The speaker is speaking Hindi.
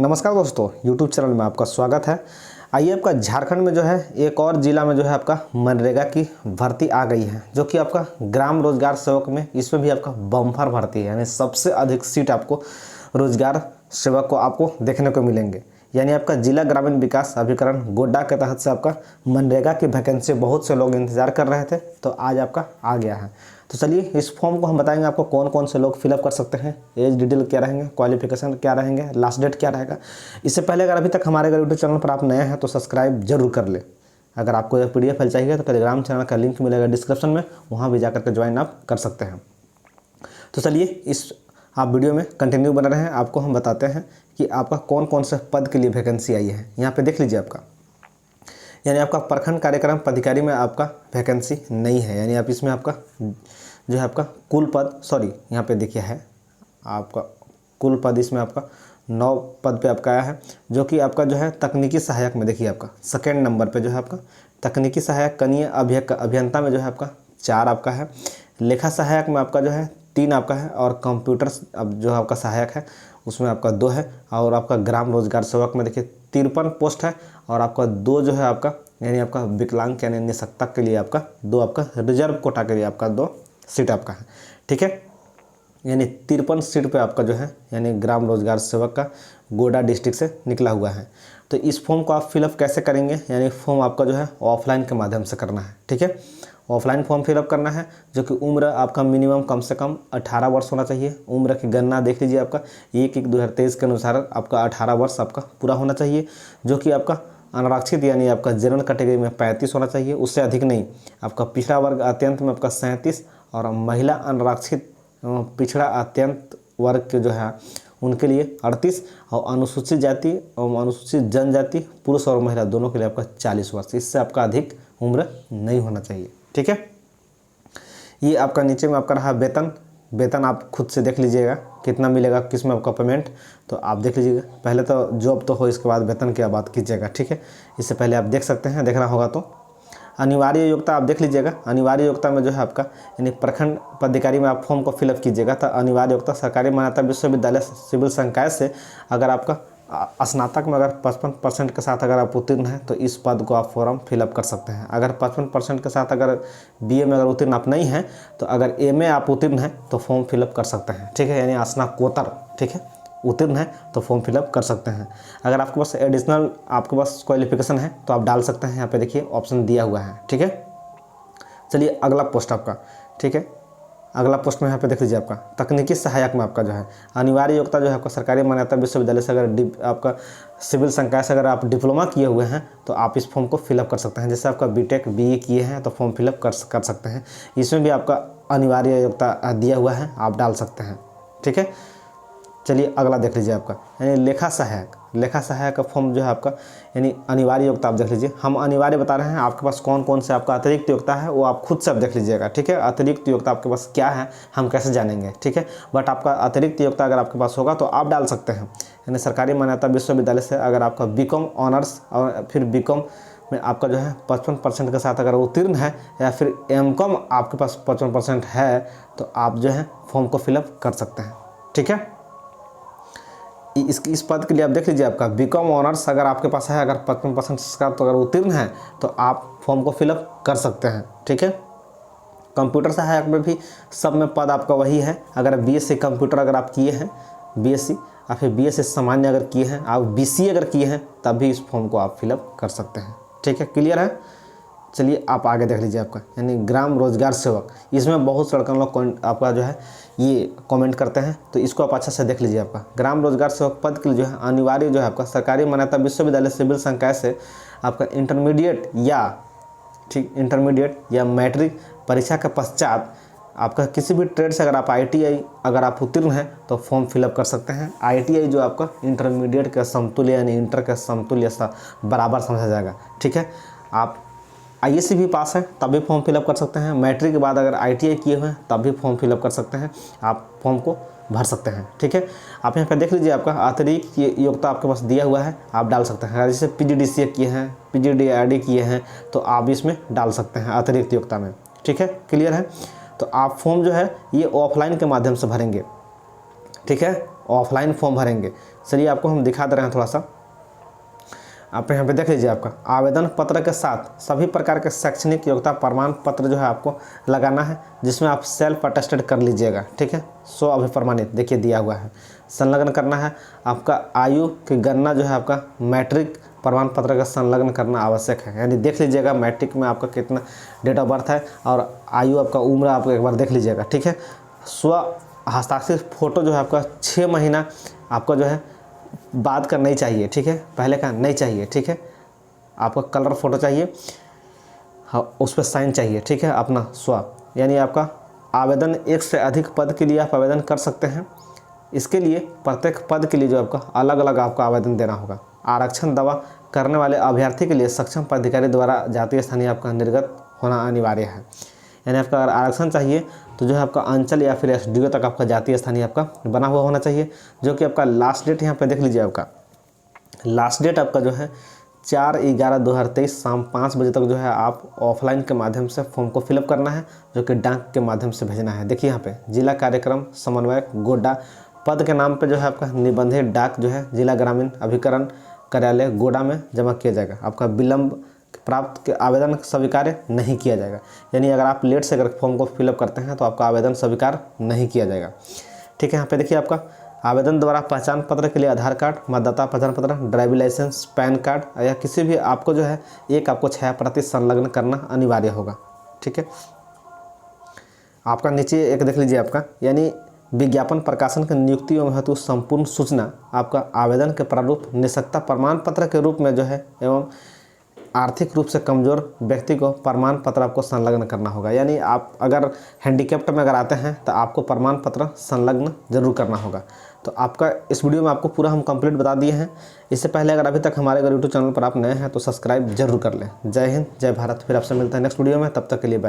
नमस्कार दोस्तों, YouTube चैनल में आपका स्वागत है। आइए, आपका झारखंड में जो है एक और ज़िला में जो है आपका मनरेगा की भर्ती आ गई है, जो कि आपका ग्राम रोजगार सेवक में इसमें भी आपका बम्पर भर्ती है। यानी सबसे अधिक सीट आपको रोजगार सेवक को आपको देखने को मिलेंगे। यानी आपका जिला ग्रामीण विकास अभिकरण गोड्डा के तहत से आपका मनरेगा की वैकेंसी बहुत से लोग इंतजार कर रहे थे, तो आज आपका आ गया है। तो चलिए, इस फॉर्म को हम बताएंगे आपको कौन कौन से लोग फिलअप कर सकते हैं, एज डिटेल क्या रहेंगे, क्वालिफिकेशन क्या रहेंगे, लास्ट डेट क्या रहेगा। इससे पहले अगर अभी तक हमारे अगर यूट्यूब चैनल पर आप नए हैं तो सब्सक्राइब जरूर कर ले। अगर आपको यह PDF फाइल चाहिए तो टेलीग्राम चैनल का लिंक मिलेगा डिस्क्रिप्शन में, वहाँ भी जाकर के ज्वाइन आप कर सकते हैं। तो चलिए, इस आप वीडियो में कंटिन्यू बने रहें। आपको हम बताते हैं कि आपका कौन कौन से पद के लिए वैकेंसी आई है। यहाँ पे देख लीजिए, आपका यानी आपका प्रखंड कार्यक्रम पदाधिकारी में आपका वैकेंसी नहीं है। यानी आप इसमें आपका जो है आपका कुल पद, यहाँ पे देखिए है आपका कुल पद, इसमें आपका 9 पद पे आपका आया है, जो कि आपका जो है तकनीकी सहायक में देखिए आपका सेकेंड नंबर पे जो है आपका तकनीकी सहायक कनीय अभियंता में जो है आपका 4 आपका है, लेखा सहायक में आपका जो है 3 आपका है, और कंप्यूटर अब जो आपका सहायक है उसमें आपका 2 है, और आपका ग्राम रोजगार सेवक में देखिए 53 पोस्ट है, और आपका 2 जो है आपका यानी आपका विकलांग यानी निःशक्तता के लिए आपका 2 आपका रिजर्व कोटा के लिए आपका 2 सीट आपका है। ठीक है, यानी 53 सीट पे आपका जो है यानी ग्राम रोजगार सेवक का गोड्डा डिस्ट्रिक्ट से निकला हुआ है। तो इस फॉर्म को आप फिलअप कैसे करेंगे, यानी फॉर्म आपका जो है ऑफलाइन के माध्यम से करना है। ठीक है, ऑफलाइन फॉर्म फिलअप करना है, जो कि उम्र आपका मिनिमम कम से कम 18 वर्ष होना चाहिए। उम्र की गणना देख लीजिए, आपका 1/1/2023 के अनुसार आपका 18 वर्ष आपका पूरा होना चाहिए, जो कि आपका अनारक्षित यानी आपका जनरल कैटेगरी में 35 होना चाहिए, उससे अधिक नहीं। आपका पिछड़ा वर्ग अत्यंत में आपका 37, और महिला अनारक्षित पिछड़ा अत्यंत वर्ग के जो है उनके लिए 38, और अनुसूचित जाति और अनुसूचित जनजाति पुरुष और महिला दोनों के लिए आपका 40 वर्ष। इससे आपका अधिक उम्र नहीं होना चाहिए। ठीक है, ये आपका नीचे में आपका रहा वेतन आप खुद से देख लीजिएगा कितना मिलेगा, किस में आपका पेमेंट, तो आप देख लीजिएगा। पहले तो जॉब तो हो, इसके बाद वेतन की बात कीजिएगा। ठीक है, इससे पहले आप देख सकते हैं, देखना होगा तो अनिवार्य योग्यता आप देख लीजिएगा। अनिवार्य योग्यता में जो है आपका यानी प्रखंड पदाधिकारी में आप फॉर्म को फिलअप कीजिएगा, तो अनिवार्य योग्यता सरकारी मान्यता विश्वविद्यालय सिविल संकाय से अगर आपका स्नातक में अगर 55% के साथ अगर आप उत्तीर्ण हैं तो इस पद को आप फॉर्म फिलअप कर सकते हैं। अगर 55% के साथ अगर BA में अगर उत्तीर्ण आप नहीं हैं, तो अगर MA आप उत्तीर्ण हैं तो फॉर्म फिलअप कर सकते हैं। ठीक है, यानी स्नातकोत्तर ठीक है उत्तीर्ण है तो फॉर्म फिलअप कर सकते हैं। अगर आपके पास एडिशनल आपके पास क्वालिफिकेशन है तो आप डाल सकते हैं, यहाँ पे देखिए ऑप्शन दिया हुआ है। ठीक है, चलिए अगला पोस्ट आपका, ठीक है, अगला पोस्ट में यहाँ पे देख लीजिए आपका तकनीकी सहायक में आपका जो है अनिवार्य योग्यता जो है आपका सरकारी मान्यता विश्वविद्यालय से अगर आपका सिविल संकाय से अगर आप डिप्लोमा किए हुए हैं तो आप इस फॉर्म को फिलअप कर सकते हैं। जैसे आपका BTech BE किए हैं तो फॉर्म फिलअप कर सकते हैं। इसमें भी आपका अनिवार्य योग्यता दिया हुआ है, आप डाल सकते हैं। ठीक है, चलिए अगला देख लीजिए आपका यानी लेखा सहायक का फॉर्म जो है आपका यानी अनिवार्य योग्यता आप देख लीजिए। हम अनिवार्य बता रहे हैं, आपके पास कौन कौन से आपका अतिरिक्त योग्यता है वो आप खुद से आप देख लीजिएगा। ठीक है, अतिरिक्त योग्यता आपके पास क्या है हम कैसे जानेंगे। ठीक है, बट आपका अतिरिक्त योग्यता अगर आपके पास होगा तो आप डाल सकते हैं। यानी सरकारी मान्यता विश्वविद्यालय से अगर आपका BCom ऑनर्स और फिर BCom में आपका जो है 55% के साथ अगर उत्तीर्ण है, या फिर MCom आपके पास 55% है, तो आप जो है फॉर्म को फिलअप कर सकते हैं। ठीक है, इस पद के लिए आप देख लीजिए आपका BCom ऑनर्स अगर आपके पास है, अगर 55% का तो अगर उत्तीर्ण है तो आप फॉर्म को फिलअप कर सकते हैं। ठीक है, कंप्यूटर सहायक में भी सब में पद आपका वही है। अगर BSc कंप्यूटर अगर आप किए हैं, BSc या फिर BSc सामान्य अगर किए हैं, आप BCA अगर किए हैं, तब भी इस फॉर्म को आप फिलअप कर सकते हैं। ठीक है, क्लियर है। चलिए आप आगे देख लीजिए आपका यानी ग्राम रोजगार सेवक, इसमें बहुत से लड़के लोग आपका जो है ये कमेंट करते हैं, तो इसको आप अच्छा से देख लीजिए। आपका ग्राम रोजगार सेवक पद के लिए जो है अनिवार्य जो है आपका सरकारी मान्यता विश्वविद्यालय सिविल संकाय से आपका इंटरमीडिएट या मैट्रिक परीक्षा के पश्चात आपका किसी भी ट्रेड से अगर आप ITI अगर आप उत्तीर्ण हैं तो फॉर्म फिलअप कर सकते हैं। ITI जो आपका इंटरमीडिएट के समतुल्य यानी इंटर के समतुल्य बराबर समझा जाएगा। ठीक है, आप ISC भी पास है तब भी फॉर्म फिलअप कर सकते हैं। मैट्रिक के बाद अगर ITI किए हुए हैं तब भी फॉर्म फिलअप कर सकते हैं, आप फॉर्म को भर सकते हैं। ठीक है, आप यहाँ पर देख लीजिए आपका अतिरिक्त योग्यता आपके पास दिया हुआ है, आप डाल सकते हैं। जैसे PGDCA किए हैं, PGDIRD किए हैं, तो आप इसमें डाल सकते हैं अतिरिक्त योग्यता में। ठीक है, क्लियर है। तो आप फॉर्म जो है ये ऑफलाइन के माध्यम से भरेंगे। ठीक है, ऑफलाइन फॉर्म भरेंगे। चलिए आपको हम दिखा दे रहे हैं थोड़ा सा। आप यहाँ पे देख लीजिए, आपका आवेदन पत्र के साथ सभी प्रकार के शैक्षणिक योग्यता प्रमाण पत्र जो है आपको लगाना है, जिसमें आप सेल्फ अटेस्टेड कर लीजिएगा, ठीक है। सो अभिप्रमाणित देखिए दिया हुआ है। संलग्न करना है आपका आयु की गणना जो है आपका मैट्रिक प्रमाण पत्र का संलग्न करना आवश्यक है। यानी देख लीजिएगा मैट्रिक में आपका कितना डेट ऑफ बर्थ है और आयु आपका उम्र आप एक बार देख लीजिएगा, ठीक है। स्व हस्ताक्षरित फ़ोटो जो है आपका 6 महीना आपका जो है बाद का नहीं चाहिए, ठीक है, पहले का नहीं चाहिए, ठीक है। आपका कलर फ़ोटो चाहिए, हाँ, उस पर साइन चाहिए, ठीक है, अपना स्व। यानी आपका आवेदन 1 से अधिक पद के लिए आप आवेदन कर सकते हैं। इसके लिए प्रत्येक पद के लिए जो आपका अलग अलग आपका आवेदन देना होगा। आरक्षण दावा करने वाले अभ्यर्थी के लिए सक्षम पदाधिकारी द्वारा जातीय स्थानीय आपका निर्गत होना अनिवार्य है। यानी आपका अगर आरक्षण चाहिए तो जो है आपका अंचल या फिर एसडीओ तक आपका जातीय स्थानीय आपका बना हुआ होना चाहिए, जो कि आपका लास्ट डेट यहाँ पे देख लीजिए। आपका लास्ट डेट आपका जो है 4/11/2023 शाम 5 बजे तक जो है आप ऑफलाइन के माध्यम से फॉर्म को फिलअप करना है, जो कि डाक के माध्यम से भेजना है। देखिए यहाँ पे जिला कार्यक्रम समन्वयक गोड्डा पद के नाम पे जो है आपका निबंधित डाक जो है जिला ग्रामीण अभिकरण कार्यालय गोड्डा में जमा किया जाएगा। आपका विलंब प्राप्त के आवेदन स्वीकार नहीं किया जाएगा। यानी अगर आप लेट से अगर फॉर्म को फिलअप करते हैं तो आपका आवेदन स्वीकार नहीं किया जाएगा, ठीक है। यहाँ पे देखिए आपका आवेदन द्वारा पहचान पत्र के लिए आधार कार्ड, मतदाता पहचान पत्र, ड्राइविंग लाइसेंस, पैन कार्ड या किसी भी आपको जो है एक आपको 6 प्रति संलग्न करना अनिवार्य होगा, ठीक है। आपका नीचे एक देख लीजिए आपका, यानी विज्ञापन प्रकाशन की नियुक्ति एवं हेतु संपूर्ण सूचना आपका आवेदन के प्रारूप निष्पक्षता प्रमाण पत्र के रूप में जो है एवं आर्थिक रूप से कमज़ोर व्यक्ति को प्रमाण पत्र आपको संलग्न करना होगा। यानी आप अगर हैंडीकैप्ट में अगर आते हैं तो आपको प्रमाण पत्र संलग्न जरूर करना होगा। तो आपका इस वीडियो में आपको पूरा हम कंप्लीट बता दिए हैं। इससे पहले अगर अभी तक हमारे अगर यूट्यूब चैनल पर आप नए हैं तो सब्सक्राइब जरूर कर लें। जय हिंद, जय भारत। फिर आपसे मिलता है नेक्स्ट वीडियो में, तब तक के लिए बाय।